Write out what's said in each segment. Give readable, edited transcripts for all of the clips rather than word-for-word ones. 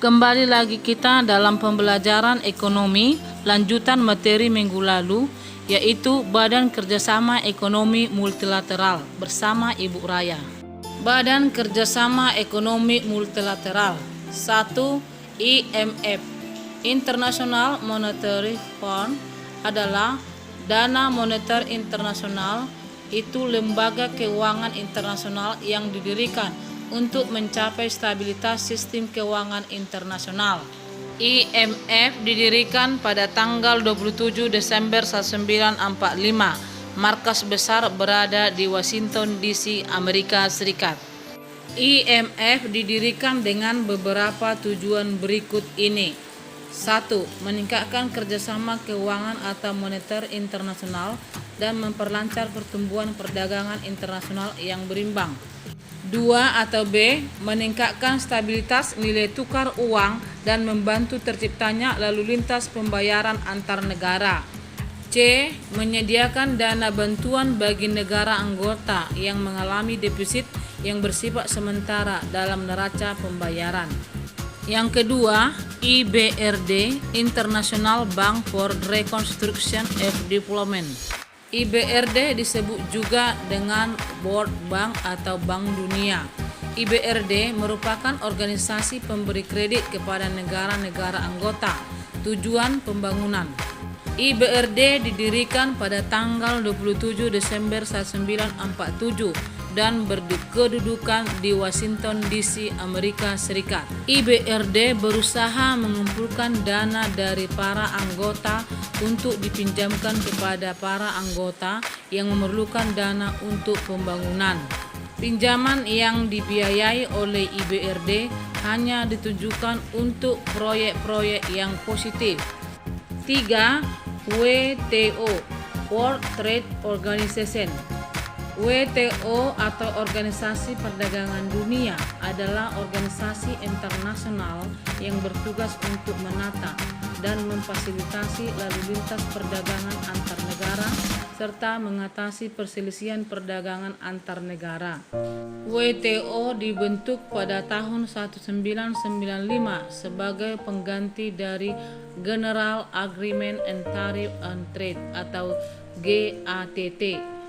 Kembali lagi kita dalam pembelajaran ekonomi lanjutan materi minggu lalu, yaitu Badan Kerjasama Ekonomi Multilateral bersama Ibu Raya. Badan Kerjasama Ekonomi Multilateral 1. IMF International Monetary Fund adalah dana moneter internasional. Itu lembaga keuangan internasional yang didirikan untuk mencapai stabilitas sistem keuangan internasional. IMF didirikan pada tanggal 27 Desember 1945. Markas besar berada di Washington DC, Amerika Serikat. IMF didirikan dengan beberapa tujuan berikut ini. 1. Meningkatkan kerjasama keuangan atau moneter internasional dan memperlancar pertumbuhan perdagangan internasional yang berimbang. 2 atau B. Meningkatkan stabilitas nilai tukar uang dan membantu terciptanya lalu lintas pembayaran antar negara. C. Menyediakan dana bantuan bagi negara anggota yang mengalami defisit yang bersifat sementara dalam neraca pembayaran. Yang kedua, IBRD, International Bank for Reconstruction and Development. IBRD disebut juga dengan World Bank atau Bank Dunia. IBRD merupakan organisasi pemberi kredit kepada negara-negara anggota. Tujuan pembangunan. IBRD didirikan pada tanggal 27 Desember 1947 dan berkedudukan di Washington DC, Amerika Serikat. IBRD berusaha mengumpulkan dana dari para anggota untuk dipinjamkan kepada para anggota yang memerlukan dana untuk pembangunan. Pinjaman yang dibiayai oleh IBRD hanya ditujukan untuk proyek-proyek yang positif. 3. WTO, World Trade Organization. WTO atau Organisasi Perdagangan Dunia adalah organisasi internasional yang bertugas untuk menata dan memfasilitasi lalu lintas perdagangan antar negara serta mengatasi perselisihan perdagangan antar negara. WTO dibentuk pada tahun 1995 sebagai pengganti dari General Agreement on Tariff and Trade atau GATT.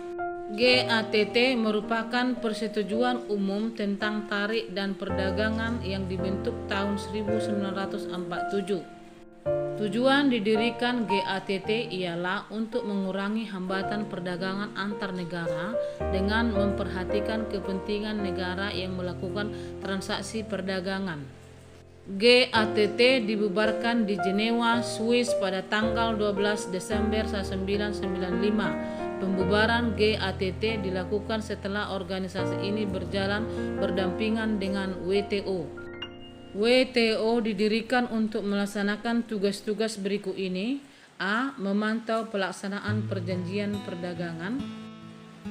GATT merupakan persetujuan umum tentang tarif dan perdagangan yang dibentuk tahun 1947. Tujuan didirikan GATT ialah untuk mengurangi hambatan perdagangan antar negara dengan memperhatikan kepentingan negara yang melakukan transaksi perdagangan. GATT dibubarkan di Jenewa, Swiss pada tanggal 12 Desember 1995. Pembubaran GATT dilakukan setelah organisasi ini berjalan berdampingan dengan WTO. WTO didirikan untuk melaksanakan tugas-tugas berikut ini. A. Memantau pelaksanaan perjanjian perdagangan.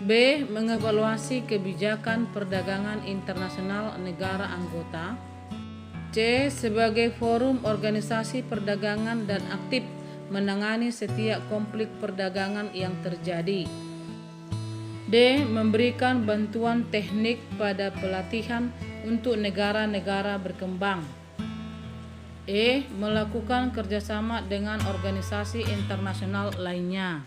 B. Mengevaluasi kebijakan perdagangan internasional negara anggota. C. Sebagai forum organisasi perdagangan dan aktif menangani setiap konflik perdagangan yang terjadi. D. Memberikan bantuan teknik pada pelatihan untuk negara-negara berkembang. E. Melakukan kerjasama dengan organisasi internasional lainnya.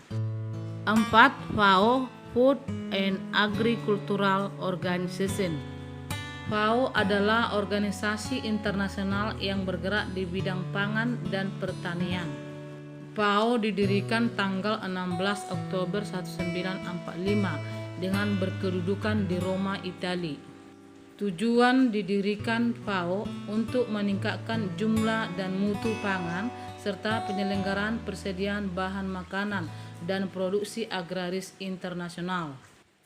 4. FAO, Food and Agricultural Organization. FAO adalah organisasi internasional yang bergerak di bidang pangan dan pertanian. FAO didirikan tanggal 16 Oktober 1945 dengan berkedudukan di Roma, Italia. Tujuan didirikan FAO untuk meningkatkan jumlah dan mutu pangan serta penyelenggaraan persediaan bahan makanan dan produksi agraris internasional.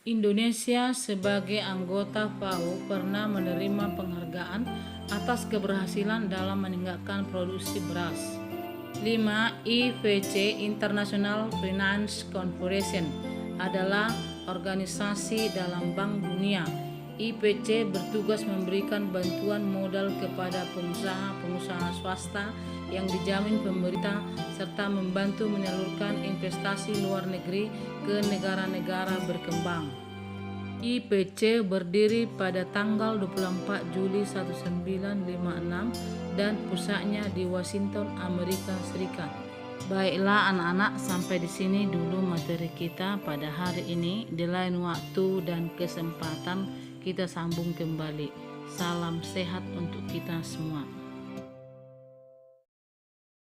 Indonesia sebagai anggota FAO pernah menerima penghargaan atas keberhasilan dalam meningkatkan produksi beras. 5. IFC, International Finance Corporation, adalah organisasi dalam Bank Dunia. IFC bertugas memberikan bantuan modal kepada pengusaha swasta yang dijamin pemerintah serta membantu menyalurkan investasi luar negeri ke negara-negara berkembang. IPC berdiri pada tanggal 24 Juli 1956 dan pusatnya di Washington, Amerika Serikat. Baiklah anak-anak, sampai di sini dulu materi kita pada hari ini. Di lain waktu dan kesempatan kita sambung kembali. Salam sehat untuk kita semua.